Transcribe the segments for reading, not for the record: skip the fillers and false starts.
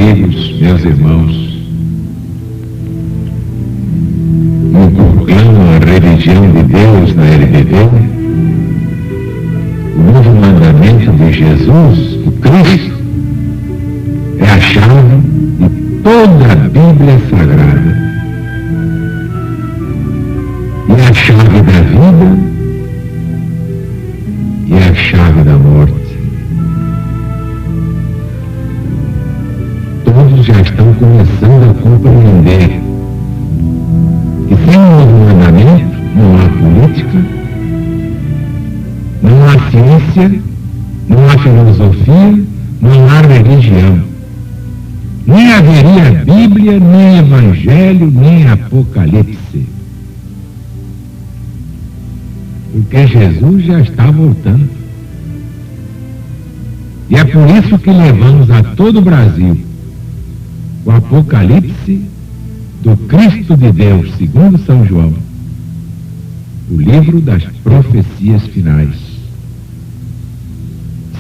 amigos, meus irmãos, no proclamo a religião de Deus na LBV, o novo mandamento de Jesus, o Cristo, é a chave de toda a Bíblia Sagrada. E é a chave da vida e é a chave da morte. Todos já estão começando a compreender que sem o novo mandamento não há política, não há ciência, não há filosofia, não há religião. Nem haveria Bíblia, nem Evangelho, nem Apocalipse. Porque Jesus já está voltando. E é por isso que levamos a todo o Brasil o Apocalipse do Cristo de Deus, segundo São João, o livro das profecias finais.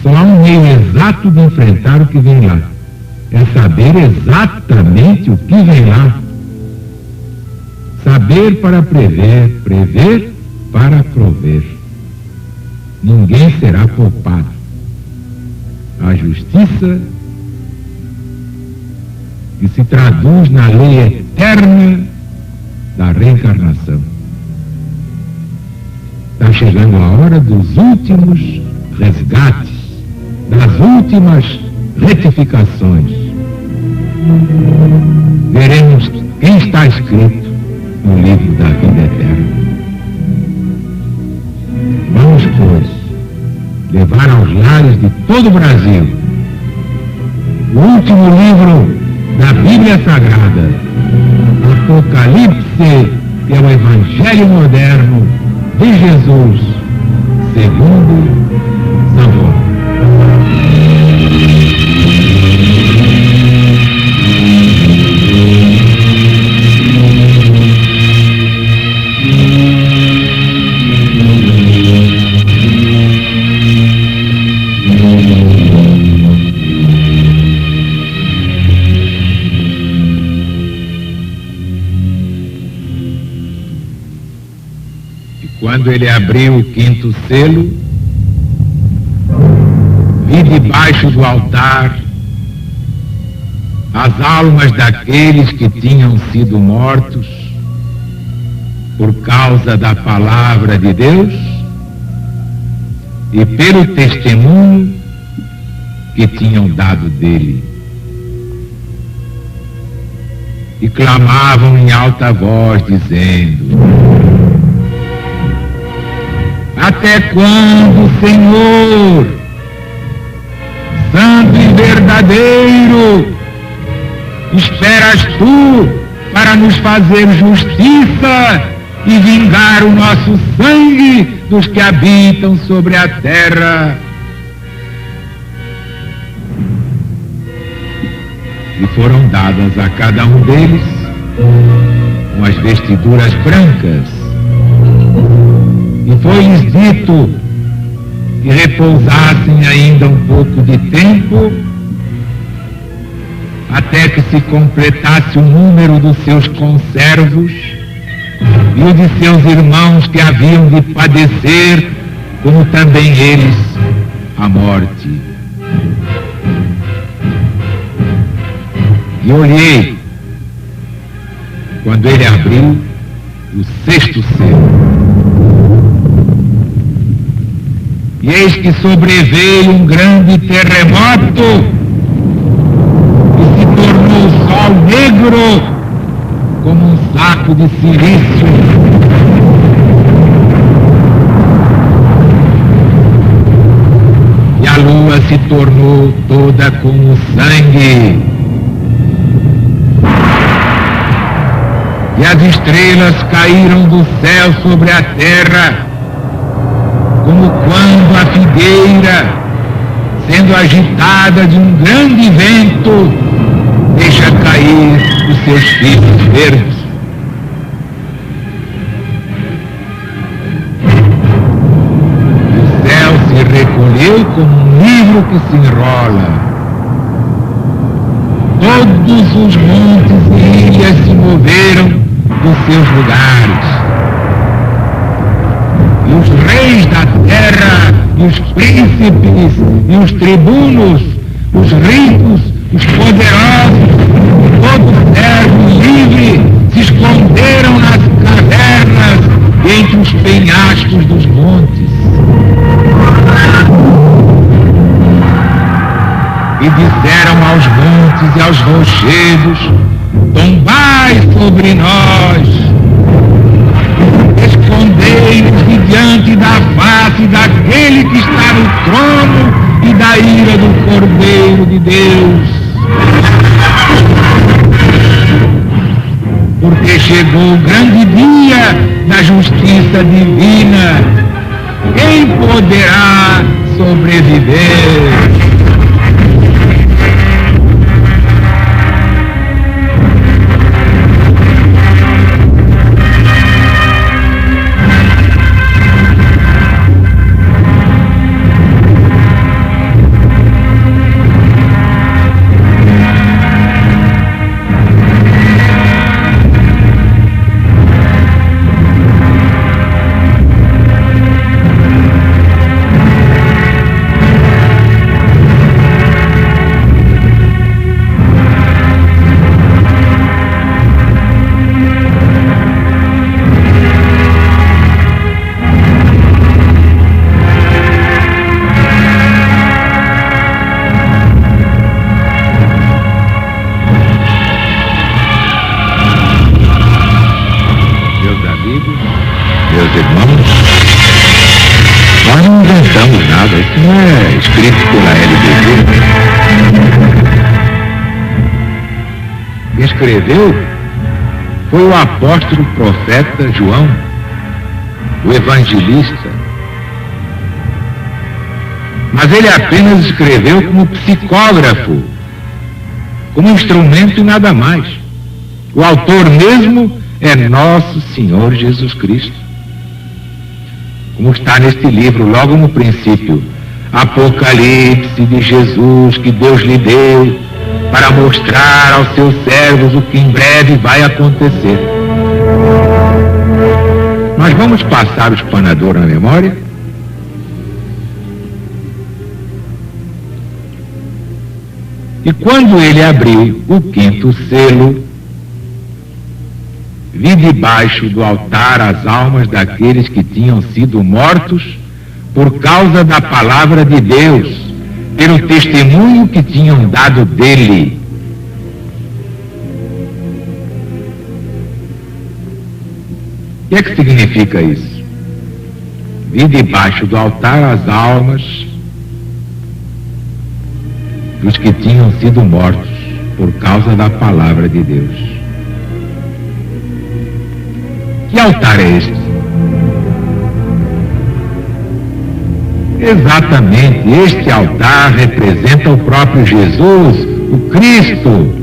Só há um meio exato de enfrentar o que vem lá. É saber exatamente o que vem lá. Saber para prever, prever para prover. Ninguém será poupado. A justiça, que se traduz na lei eterna da reencarnação. Está chegando a hora dos últimos resgates, das últimas retificações. Veremos quem está escrito no livro da vida eterna. Vamos, pois, levar aos lares de todo o Brasil o último livro da Bíblia Sagrada, Apocalipse, que é o Evangelho moderno de Jesus, segundo São João. Quando ele abriu o quinto selo, vi debaixo do altar as almas daqueles que tinham sido mortos por causa da palavra de Deus e pelo testemunho que tinham dado dele. E clamavam em alta voz, dizendo: até quando, Senhor, santo e verdadeiro, esperas tu para nos fazer justiça e vingar o nosso sangue dos que habitam sobre a terra? E foram dadas a cada um deles umas vestiduras brancas. E foi-lhes dito que repousassem ainda um pouco de tempo, até que se completasse o número dos seus conservos e o de seus irmãos que haviam de padecer, como também eles, a morte. E olhei, quando ele abriu o sexto selo, e eis que sobreveio um grande terremoto e se tornou o sol negro como um saco de silício. E a lua se tornou toda como sangue. E as estrelas caíram do céu sobre a terra, como quando a figueira, sendo agitada de um grande vento, deixa cair os seus figos verdes. E o céu se recolheu como um livro que se enrola. todos os montes e ilhas se moveram dos seus lugares. E os reis da terra, e os príncipes, e os tribunos, os ricos, os poderosos, todo servo livre, se esconderam nas cavernas e entre os penhascos dos montes. E disseram aos montes e aos rochedos: tombai sobre nós, escondei-nos diante da face daquele que está no trono e da ira do Cordeiro de Deus. Porque chegou o grande dia da justiça divina. Quem poderá sobreviver? Meus irmãos, nós não inventamos nada, isso não é escrito pela LBV. Quem escreveu foi o apóstolo profeta João, o evangelista. Mas ele apenas escreveu como psicógrafo, como instrumento e nada mais. O autor mesmo é nosso Senhor Jesus Cristo. Como está neste livro, logo no princípio, Apocalipse de Jesus que Deus lhe deu para mostrar aos seus servos o que em breve vai acontecer. Mas vamos passar o espanador na memória? E quando ele abriu o quinto selo, vi debaixo do altar as almas daqueles que tinham sido mortos por causa da palavra de Deus, pelo testemunho que tinham dado dele. O que é que significa isso? Vi debaixo do altar as almas dos que tinham sido mortos por causa da palavra de Deus. Que altar é este? Exatamente, este altar representa o próprio Jesus, o Cristo,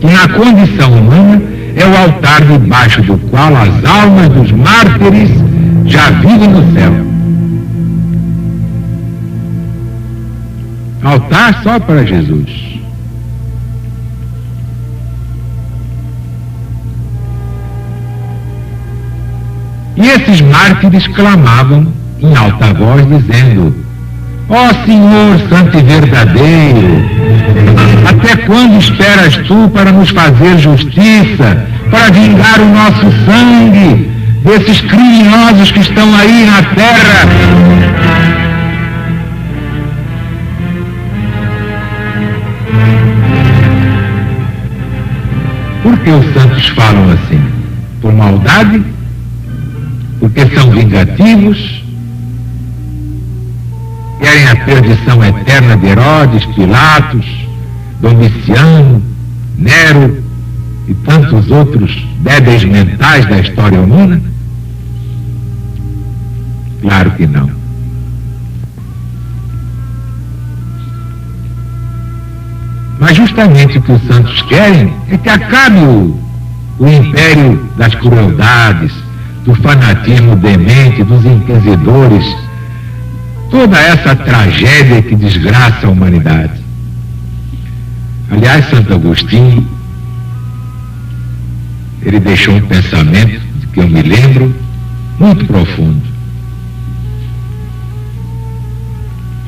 que na condição humana é o altar debaixo do qual as almas dos mártires já vivem no céu. Altar só para Jesus. E esses mártires clamavam em alta voz, dizendo: ó Senhor santo e verdadeiro, até quando esperas tu para nos fazer justiça, para vingar o nosso sangue desses criminosos que estão aí na terra? Por que os santos falam assim? Por maldade? Porque são vingativos? Querem a perdição eterna de Herodes, Pilatos, Domiciano, Nero e tantos outros débeis mentais da história humana? Claro que não. Mas justamente o que os santos querem é que acabe o império das crueldades, do fanatismo demente, dos inquisidores, toda essa tragédia que desgraça a humanidade. Aliás, Santo Agostinho, ele deixou um pensamento de que eu me lembro muito profundo.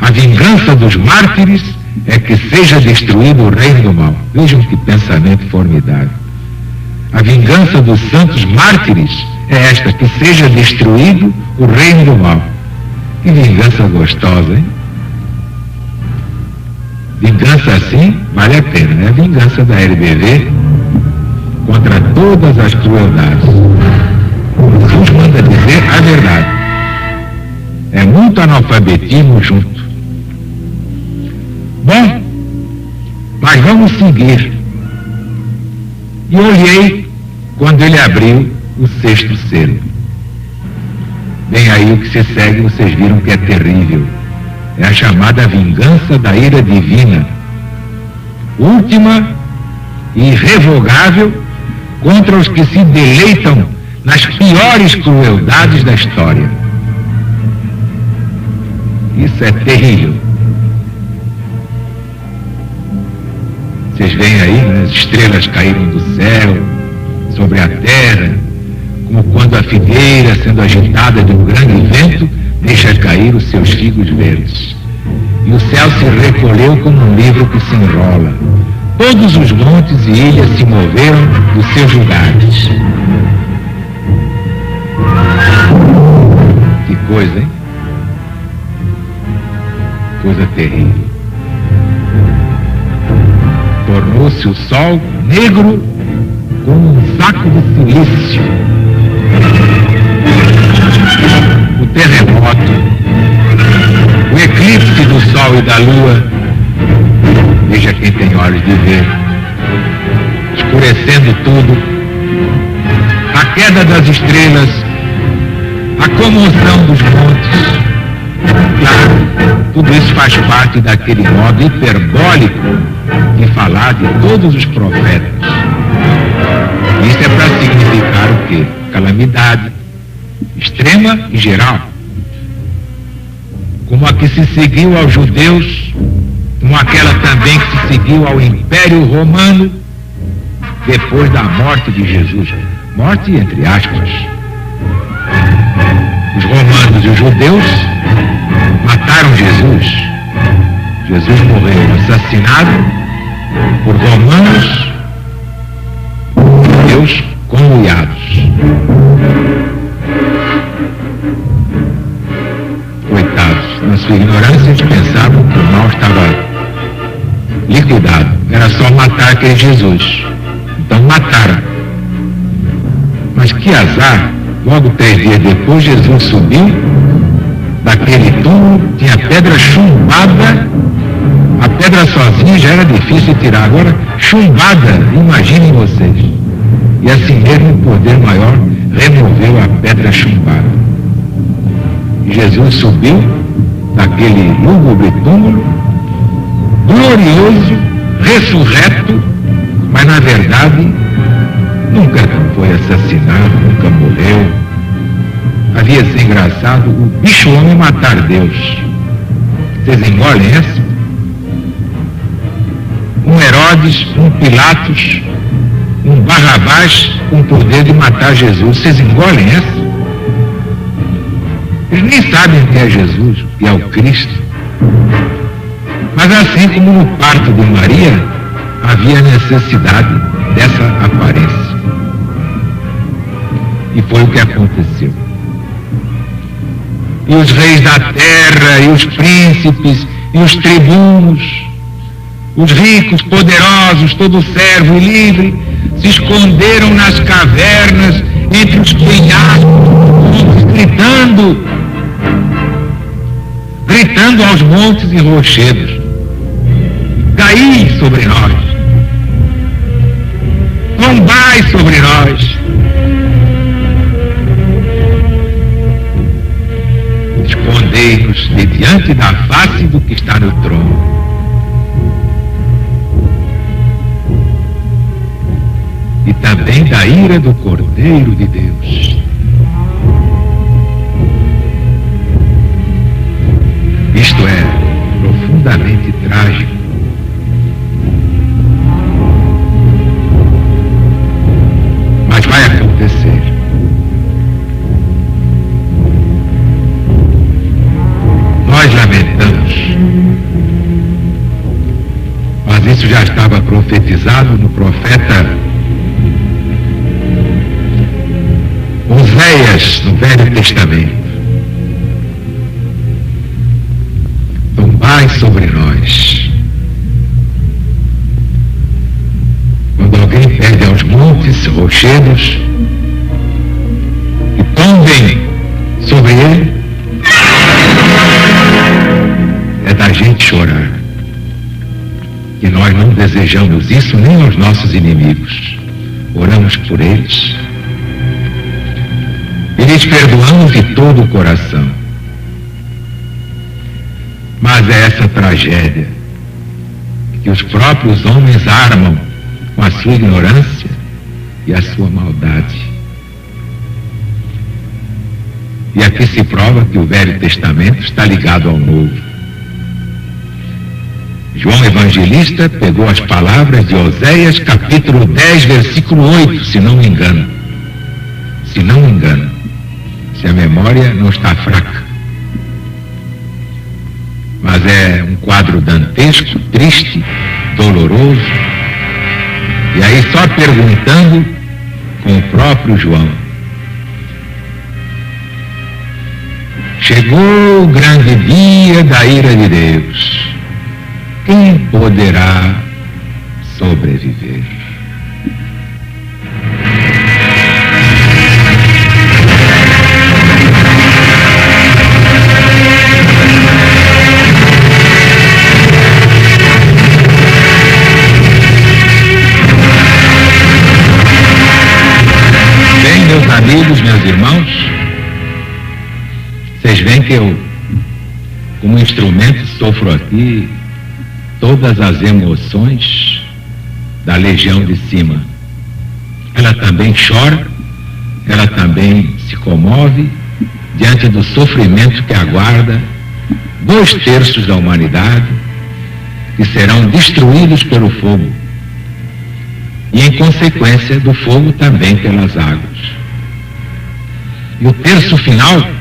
A vingança dos mártires é que seja destruído o reino do mal. Vejam que pensamento formidável. A vingança dos santos mártires é esta, que seja destruído o reino do mal. Que vingança gostosa, hein? Vingança assim vale a pena, né? A vingança da LBV contra todas as crueldades. Jesus manda dizer a verdade. É muito analfabetismo junto. Bom, mas vamos seguir. E olhei quando ele abriu o 6º selo. Bem, aí o que se segue, vocês viram que é terrível. É a chamada vingança da ira divina, última e irrevogável contra os que se deleitam nas piores crueldades da história. Isso é terrível. Vocês veem aí, né, as estrelas caíram do céu sobre a terra, como quando a figueira, sendo agitada de um grande vento, deixa cair os seus figos verdes. E o céu se recolheu como um livro que se enrola. Todos os montes e ilhas se moveram dos seus lugares. Que coisa, hein? Coisa terrível. Tornou-se o sol negro como um saco de silício. O terremoto, o eclipse do sol e da lua, veja quem tem olhos de ver, escurecendo tudo, a queda das estrelas, a comoção dos montes. Claro, tudo isso faz parte daquele modo hiperbólico de falar de todos os profetas. Isso é para significar o quê? Calamidade extrema e geral, como a que se seguiu aos judeus, como aquela também que se seguiu ao Império Romano depois da morte de Jesus. Morte entre aspas. Os romanos e os judeus mataram Jesus. Jesus morreu assassinado por romanos, judeus conluiados. Coitados, na sua ignorância eles pensavam que o mal estava liquidado, era só matar aquele Jesus. Então mataram. Mas que azar, logo 3 dias depois Jesus subiu daquele túmulo, tinha pedra chumbada, a pedra sozinha já era difícil de tirar, agora chumbada, imaginem vocês. E assim mesmo o poder maior removeu a pedra chumbada. E Jesus subiu daquele lúgubre túmulo, glorioso, ressurreto, mas na verdade nunca foi assassinado, nunca morreu. Havia sido engraçado o bicho-homem matar Deus. Vocês engolem essa? Um Herodes, um Pilatos, um Barrabás com o poder de matar Jesus. Vocês engolem essa? Eles nem sabem o que é Jesus, o que é o Cristo. Mas assim como no parto de Maria, havia necessidade dessa aparência. E foi o que aconteceu. E os reis da terra, e os príncipes, e os tribunos, os ricos, poderosos, todo servo e livre, se esconderam nas cavernas, entre os penhascos, gritando aos montes e rochedos: caí sobre nós, tombai sobre nós. Escondei-nos de diante da face do que está no trono. E também da ira do Cordeiro de Deus. Isto é profundamente trágico. profetizado no profeta Oséias, no Velho Testamento. Tombai sobre nós. Quando alguém pede aos montes, rochedos, e tombem sobre ele, é da gente chorar. E nós não desejamos isso nem aos nossos inimigos. Oramos por eles e lhes perdoamos de todo o coração. Mas é essa tragédia que os próprios homens armam com a sua ignorância e a sua maldade. E aqui se prova que o Velho Testamento está ligado ao Novo. João Evangelista pegou as palavras de Oséias, capítulo 10, versículo 8, se não me engano. Se não me engano. Se a memória não está fraca. Mas é um quadro dantesco, triste, doloroso. E aí só perguntando com o próprio João. Chegou o grande dia da ira de Deus. Quem poderá sobreviver? Bem, meus amigos, meus irmãos, vocês veem que eu, como instrumento, sofro aqui todas as emoções da legião de cima. Ela também chora, ela também se comove diante do sofrimento que aguarda 2/3 da humanidade, que serão destruídos pelo fogo e, em consequência do fogo, também pelas águas. E o terço final,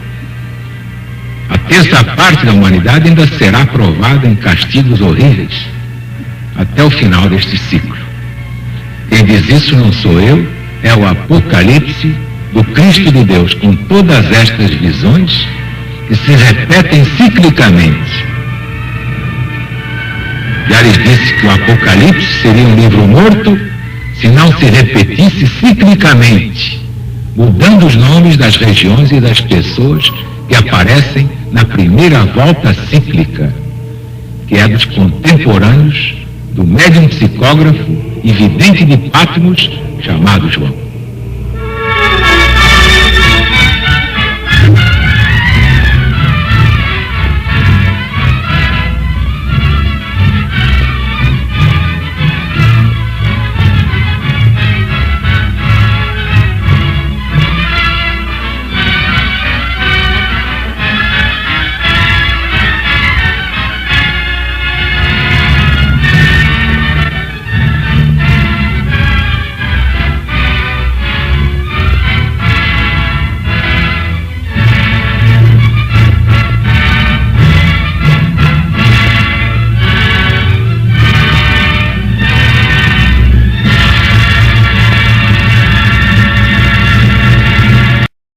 a terça parte da humanidade, ainda será provada em castigos horríveis até o final deste ciclo. Quem diz isso não sou eu, é o Apocalipse do Cristo de Deus, com todas estas visões que se repetem ciclicamente. Já lhes disse que o Apocalipse seria um livro morto se não se repetisse ciclicamente, mudando os nomes das regiões e das pessoas que aparecem na primeira volta cíclica, que é dos contemporâneos do médium psicógrafo e vidente de Patmos, chamado João.